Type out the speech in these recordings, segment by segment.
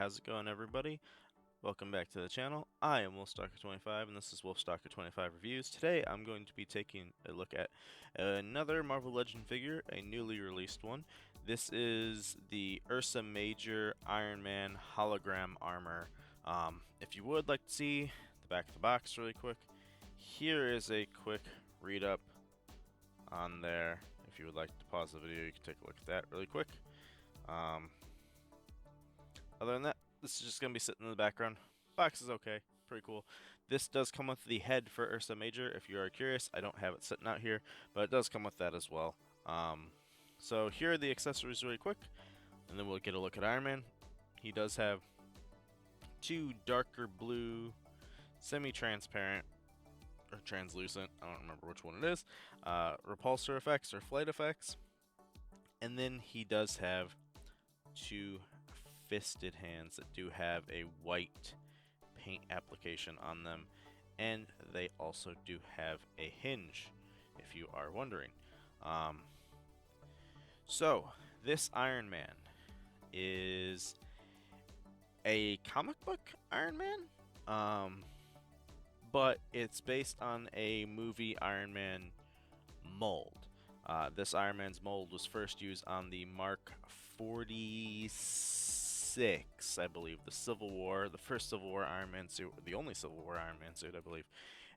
how's it going, everybody? Welcome back to the channel. I am Wolfstalker25 and this is Wolfstalker25 Reviews. Today I'm going to be taking a look at another Marvel Legend figure, a newly released one. This is the Ursa Major Iron Man hologram armor. If you would like to see the back of the box really quick, here is a quick read up on there. If you would like to pause the video, you can take a look at that really quick. Other than that, this is just going to be sitting in the background. Box is okay, pretty cool. This does come with the head for Ursa Major. If you are curious, I don't have it sitting out here, but it does come with that as well. So here are the accessories really quick, and then we'll get a look at Iron Man. He does have two darker blue, semi-transparent, or translucent, I don't remember which one it is, repulsor effects or flight effects. And then he does have two fisted hands that do have a white paint application on them, and they also do have a hinge, if you are wondering. So this Iron Man is a comic book Iron Man, but it's based on a movie Iron Man mold. This Iron Man's mold was first used on the Mark 46, I believe, the first Civil War Iron Man suit, the only Civil War Iron Man suit, I believe,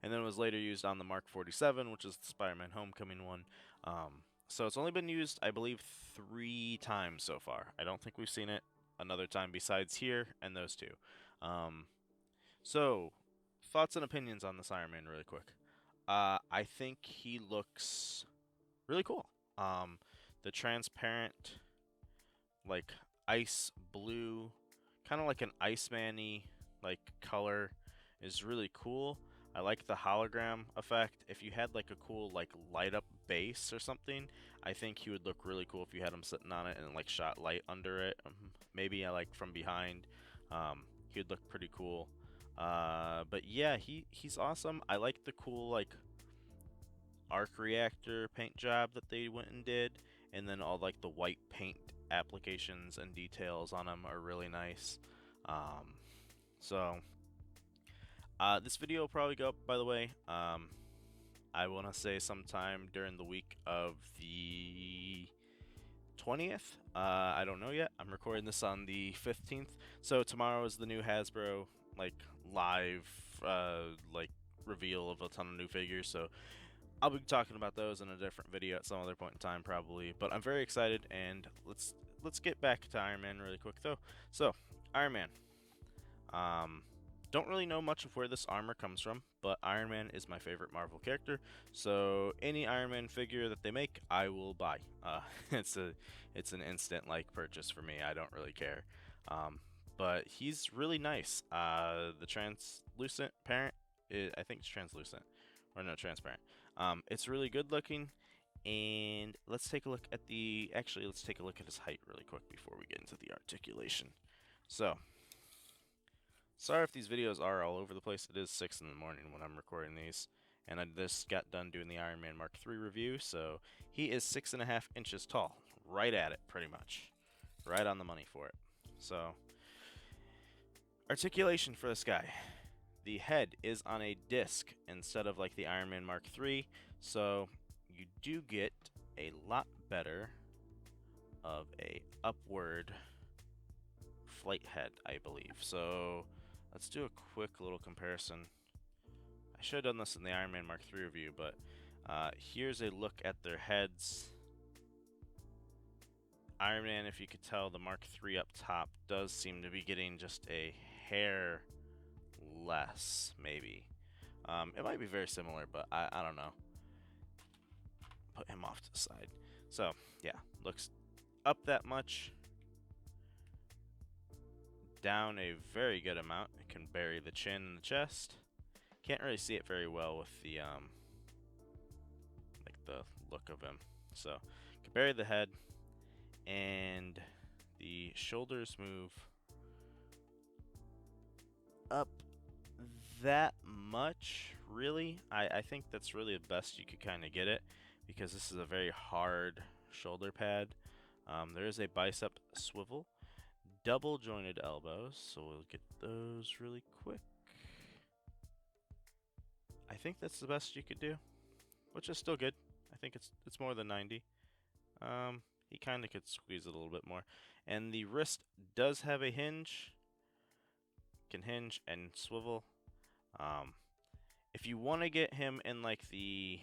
and then it was later used on the Mark 47, which is the Spider-Man Homecoming one. So it's only been used, I believe, 3 times so far. I don't think we've seen it another time besides here and those two. So, thoughts and opinions on this Iron Man really quick. I think he looks really cool. The transparent, like ice blue, kind of like an Iceman-y like color is really cool. I like the hologram effect. If you had like a cool like light up base or something, I think he would look really cool if you had him sitting on it and like shot light under it. Maybe like from behind. He would look pretty cool. But yeah, he's awesome. I like the cool like arc reactor paint job that they went and did, and then all like the white paint applications and details on them are really nice. This video will probably go up, by the way, I want to say sometime during the week of the 20th. I don't know yet. I'm recording this on the 15th, so tomorrow is the new Hasbro like live like reveal of a ton of new figures, so I'll be talking about those in a different video at some other point in time probably, but I'm very excited. And let's get back to Iron Man really quick though. So Iron Man, don't really know much of where this armor comes from, but Iron Man is my favorite Marvel character, so any Iron Man figure that they make I will buy. It's an instant like purchase for me. I don't really care. But he's really nice. The translucent parent, I think it's translucent, or no, transparent. It's really good looking, and let's take a look at let's take a look at his height really quick before we get into the articulation. So, sorry if these videos are all over the place. It is 6 in the morning when I'm recording these, and I just got done doing the Iron Man Mark III review, so he is 6.5 inches tall. Right at it, pretty much. Right on the money for it. So, articulation for this guy. The head is on a disc instead of like the Iron Man Mark III, so you do get a lot better of a upward flight head, I believe. So let's do a quick little comparison. I should have done this in the Iron Man Mark III review, but here's a look at their heads. Iron Man, if you could tell, the Mark III up top does seem to be getting just a hair less, maybe. It might be very similar, but I don't know. Put him off to the side. So yeah, looks up that much, down a very good amount. It can bury the chin and the chest. Can't really see it very well with the like the look of him. So can bury the head, and the shoulders move up that much, really. I think that's really the best you could kind of get it, because this is a very hard shoulder pad. There is a bicep swivel. double jointed elbows, so we'll get those really quick. I think that's the best you could do, which is still good. I think it's more than 90. He kind of could squeeze it a little bit more. And the wrist does have a hinge. Can hinge and swivel. If you want to get him in like the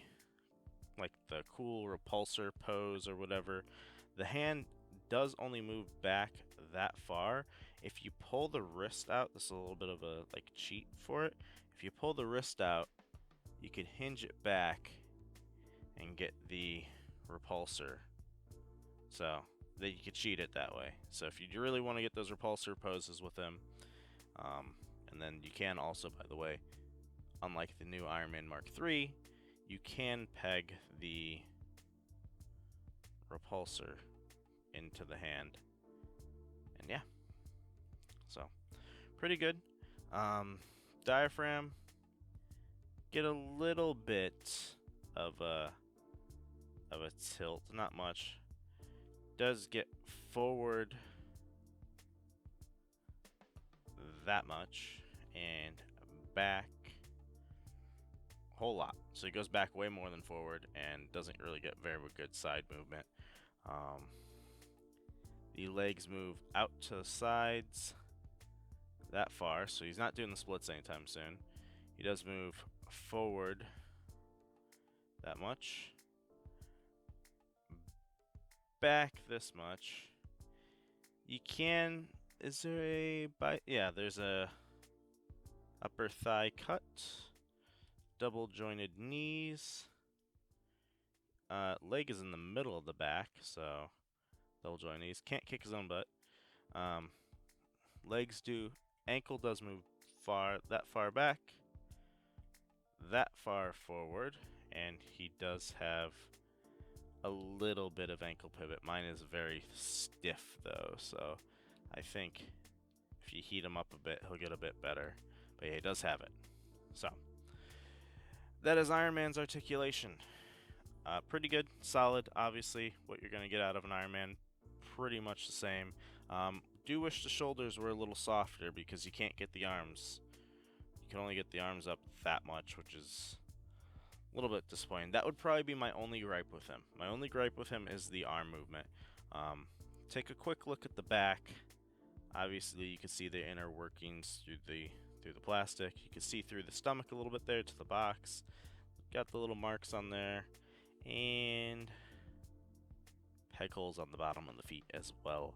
cool repulsor pose or whatever, the hand does only move back that far. If you pull the wrist out, this is a little bit of a cheat for it. If you pull the wrist out, you can hinge it back and get the repulsor. So that you could cheat it that way. So if you really want to get those repulsor poses with him, and then you can also, by the way, unlike the new Iron Man Mark III, you can peg the repulsor into the hand. And yeah, so pretty good. Diaphragm, get a little bit of a tilt, not much. Does get forward that much and back a whole lot. So he goes back way more than forward and doesn't really get very good side movement. The legs move out to the sides that far, so he's not doing the splits anytime soon. He does move forward that much. Back this much. You can, is there a yeah, there's a upper thigh cut, double jointed knees. Leg is in the middle of the back, so double jointed knees. Can't kick his own butt. Legs do, ankle does move that far back, that far forward, and he does have a little bit of ankle pivot. Mine is very stiff though, so I think if you heat him up a bit, he'll get a bit better. But yeah, he does have it. So that is Iron Man's articulation. Pretty good, solid. Obviously, what you're going to get out of an Iron Man, pretty much the same. Do wish the shoulders were a little softer because you can't get the arms. You can only get the arms up that much, which is a little bit disappointing. That would probably be my only gripe with him. My only gripe with him is the arm movement. Take a quick look at the back. Obviously, you can see the inner workings through the plastic. You can see through the stomach a little bit there to the box. Got the little marks on there, and peg holes on the bottom of the feet as well.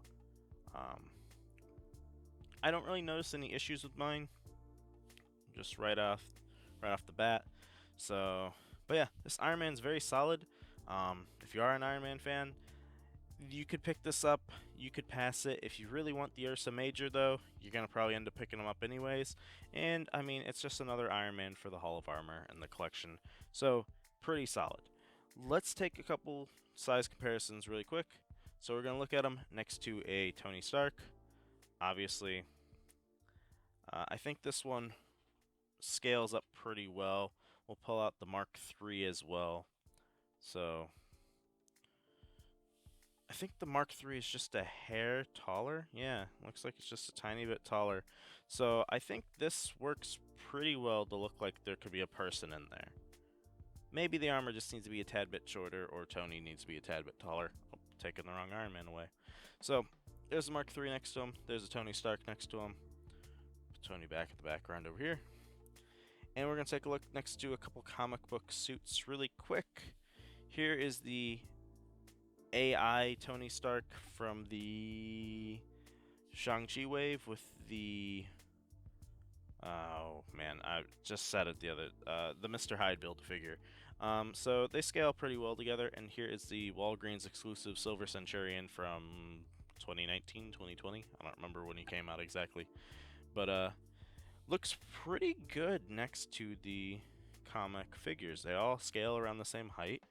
I don't really notice any issues with mine, just right off the bat. So, but yeah, this Iron Man's very solid. If you are an Iron Man fan, you could pick this up. You could pass it. If you really want the Ursa Major, though, you're gonna probably end up picking them up anyways. And I mean, it's just another Iron Man for the Hall of Armor and the collection. So pretty solid. Let's take a couple size comparisons really quick. So we're gonna look at them next to a Tony Stark. Obviously, I think this one scales up pretty well. We'll pull out the Mark III as well. So I think the Mark III is just a hair taller. Yeah, looks like it's just a tiny bit taller. So I think this works pretty well to look like there could be a person in there. Maybe the armor just needs to be a tad bit shorter, or Tony needs to be a tad bit taller. Oh, taking the wrong Iron Man away. So there's the Mark III next to him. There's a Tony Stark next to him. Put Tony back at the background over here. And we're going to take a look next to a couple comic book suits really quick. Here is the AI Tony Stark from the Shang-Chi wave with the... Oh, man, I just said it the Mr. Hyde build figure. So they scale pretty well together, and here is the Walgreens exclusive Silver Centurion from 2019, 2020. I don't remember when he came out exactly. But, looks pretty good next to the comic figures. They all scale around the same height,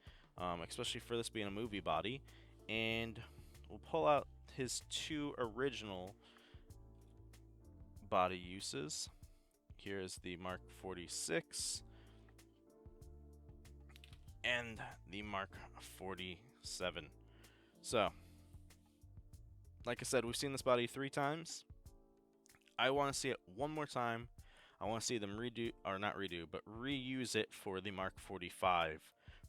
especially for this being a movie body. And we'll pull out his two original body uses. Here's the Mark 46 and the Mark 47. So like I said, we've seen this body 3 times. I want to see it one more time. I want to see them redo, or not redo, but reuse it for the Mark 45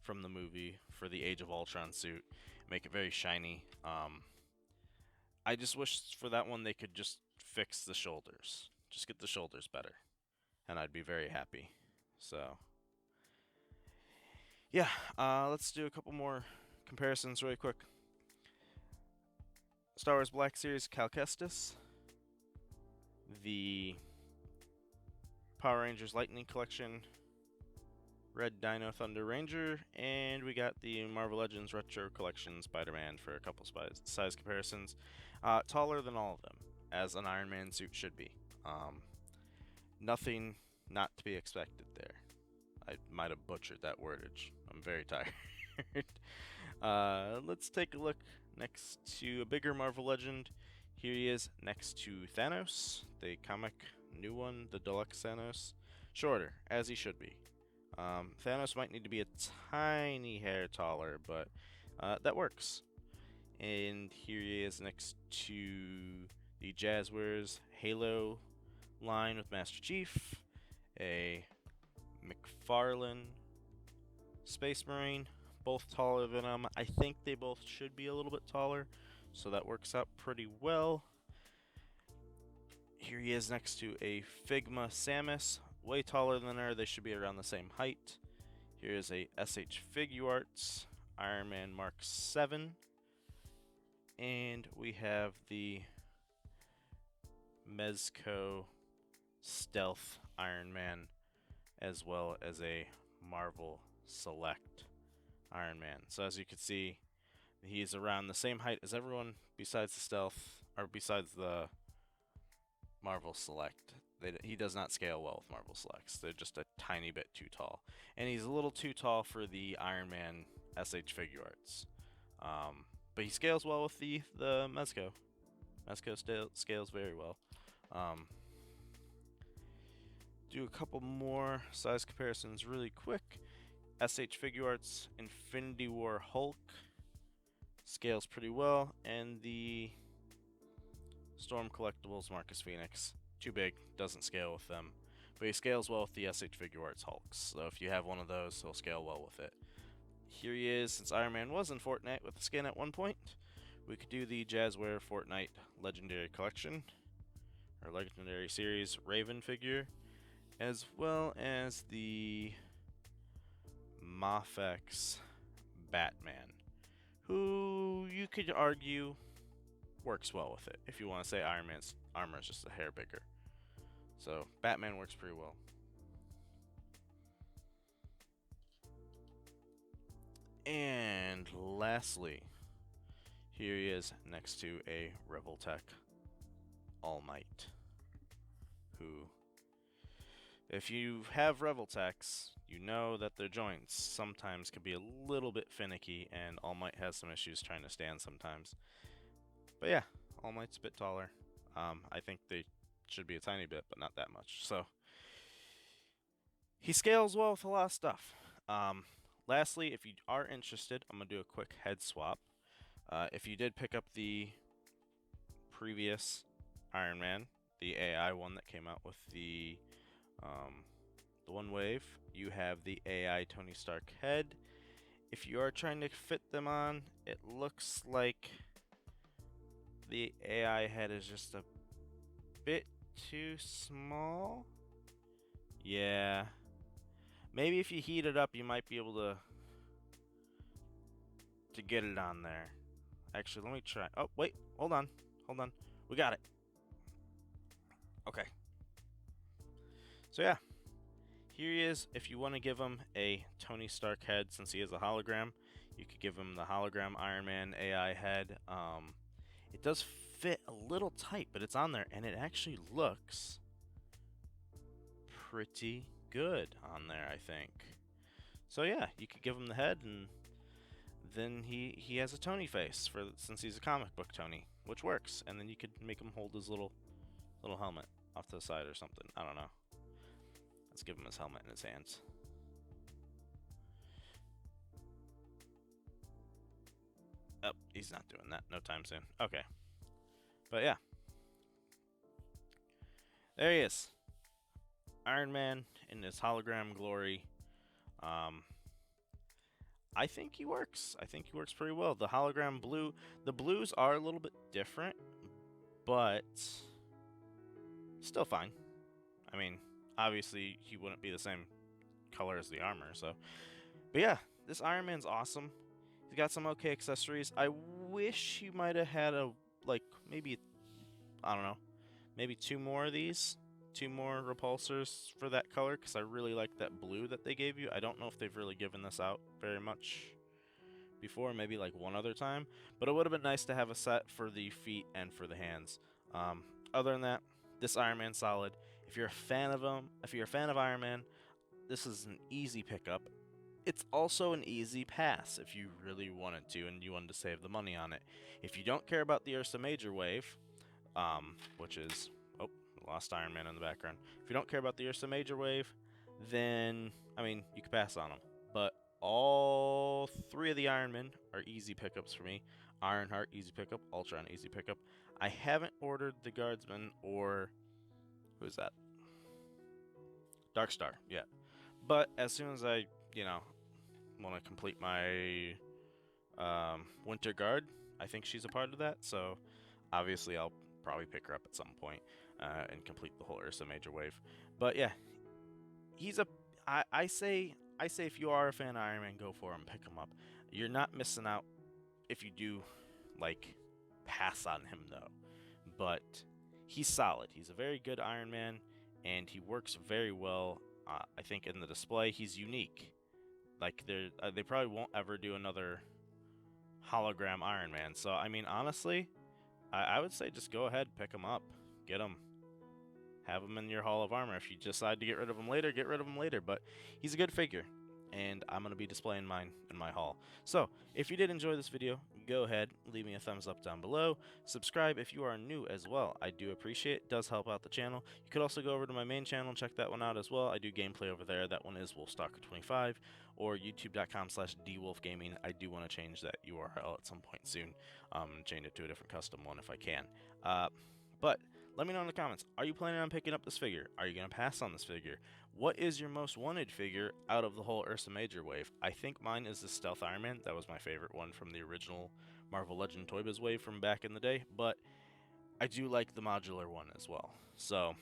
from the movie for the Age of Ultron suit. Make it very shiny. I just wish for that one they could just fix the shoulders. Just get the shoulders better. And I'd be very happy. So, yeah, let's do a couple more comparisons really quick. Star Wars Black Series Cal Kestis. The Power Rangers Lightning Collection Red Dino Thunder Ranger, and we got the Marvel Legends Retro Collection Spider-Man for a couple size comparisons. Taller than all of them, as an Iron Man suit should be. Nothing not to be expected there. I might have butchered that wordage. I'm very tired. Let's take a look next to a bigger Marvel Legend. Here he is next to Thanos, the comic new one, the deluxe Thanos. Shorter, as he should be. Thanos might need to be a tiny hair taller, but that works. And here he is next to the Jazzwares Halo line with Master Chief, a McFarlane Space Marine, both taller than him. I think they both should be a little bit taller, so that works out pretty well. Here he is next to a Figma Samus, way taller than her. They should be around the same height. Here is a SH Figuarts Iron Man Mark 7. And we have the Mezco Stealth Iron Man, as well as a Marvel Select Iron Man. So as you can see, he's around the same height as everyone besides the Stealth, or besides the Marvel Select. He does not scale well with Marvel Selects. They're just a tiny bit too tall. And he's a little too tall for the Iron Man SH Figuarts. But he scales well with the Mezco. Mezco scales very well. Do a couple more size comparisons really quick. SH Figuarts Infinity War Hulk scales pretty well, and the Storm Collectibles Marcus Phoenix, too big, doesn't scale with them, but he scales well with the SH Figuarts Hulks, so if you have one of those, he'll scale well with it. Here he is, since Iron Man was in Fortnite with the skin at one point. We could do the Jazzware Fortnite Legendary Collection, or Legendary Series Raven figure, as well as the Mafex Batman, who you could argue works well with it if you want to say Iron Man's armor is just a hair bigger. So Batman works pretty well. And lastly, here he is next to a Revoltech All Might, who, if you have Revoltechs, you know that their joints sometimes can be a little bit finicky, and All Might has some issues trying to stand sometimes. But yeah, All Might's a bit taller. I think they should be a tiny bit, but not that much. So he scales well with a lot of stuff. Lastly, if you are interested, I'm going to do a quick head swap. If you did pick up the previous Iron Man, the AI one that came out with the one wave, you have the AI Tony Stark head. If you are trying to fit them on, it looks like the AI head is just a bit too small. Yeah. Maybe if you heat it up, you might be able to get it on there. Actually, let me try. Oh, wait. Hold on. Hold on. We got it. Okay. So, yeah. Here he is. If you want to give him a Tony Stark head, since he is a hologram, you could give him the hologram Iron Man AI head. It does fit a little tight, but it's on there, and it actually looks pretty good on there, I think. So yeah, you could give him the head, and then he has a Tony face since he's a comic book Tony, which works. And then you could make him hold his little helmet off to the side or something. I don't know. Let's give him his helmet in his hands. Oh, he's not doing that. No time soon. Okay. But yeah, there he is, Iron Man in his hologram glory. Um, I think he works. I think he works pretty well. The hologram blue, the blues are a little bit different, but still fine. I mean, obviously he wouldn't be the same color as the armor, so. But yeah, this Iron Man's awesome. He's got some okay accessories. I wish he might have had a, like, maybe, I don't know, maybe two more of these. Two more repulsors for that color, because I really like that blue that they gave you. I don't know if they've really given this out very much before, maybe like one other time, but it would have been nice to have a set for the feet and for the hands. Other than that, this Iron Man's solid. If you're a fan of him, if you're a fan of Iron Man, this is an easy pickup. It's also an easy pass if you really wanted to and you wanted to save the money on it. If you don't care about the Ursa Major Wave, which is, oh, lost Iron Man in the background. If you don't care about the Ursa Major Wave, then, I mean, you can pass on them. But all three of the Iron Men are easy pickups for me. Ironheart, easy pickup. Ultron, easy pickup. I haven't ordered the Guardsman or, who's that? Darkstar yet. But as soon as I, want to complete my Winter Guard, I think she's a part of that. So obviously I'll probably pick her up at some point and complete the whole Ursa Major Wave. But yeah, he's a. I say if you are a fan of Iron Man, go for him, pick him up. You're not missing out if you do, like, pass on him though. But he's solid. He's a very good Iron Man, and he works very well. I think in the display, he's unique. Like, they probably won't ever do another hologram Iron Man. So I mean, honestly, I would say just go ahead, pick him up, get him. Have him in your Hall of Armor. If you decide to get rid of him later, get rid of him later. But he's a good figure, and I'm going to be displaying mine in my haul. So, if you did enjoy this video, go ahead, leave me a thumbs up down below. Subscribe if you are new as well. I do appreciate it. It does help out the channel. You could also go over to my main channel and check that one out as well. I do gameplay over there. That one is Wolfstalker25 or youtube.com/dwolfgaming. I do want to change that URL at some point soon. Change it to a different custom one if I can. But let me know in the comments, are you planning on picking up this figure? Are you going to pass on this figure? What is your most wanted figure out of the whole Ursa Major Wave? I think mine is the Stealth Iron Man. That was my favorite one from the original Marvel Legend Toy Biz Wave from back in the day. But I do like the modular one as well. So,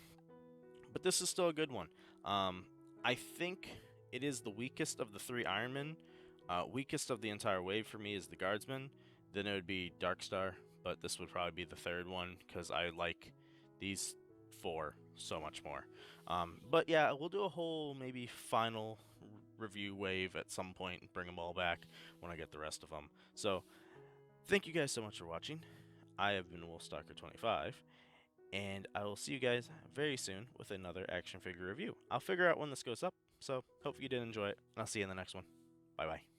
but this is still a good one. I think it is the weakest of the three Iron Men. Weakest of the entire wave for me is the Guardsman. Then it would be Darkstar. But this would probably be the third one because I like these four so much more. But yeah, we'll do a whole maybe final review wave at some point and bring them all back when I get the rest of them. So thank you guys so much for watching. I have been Wolfstalker25, and I will see you guys very soon with another action figure review. I'll figure out when this goes up, so hope you did enjoy it, and I'll see you in the next one. Bye bye.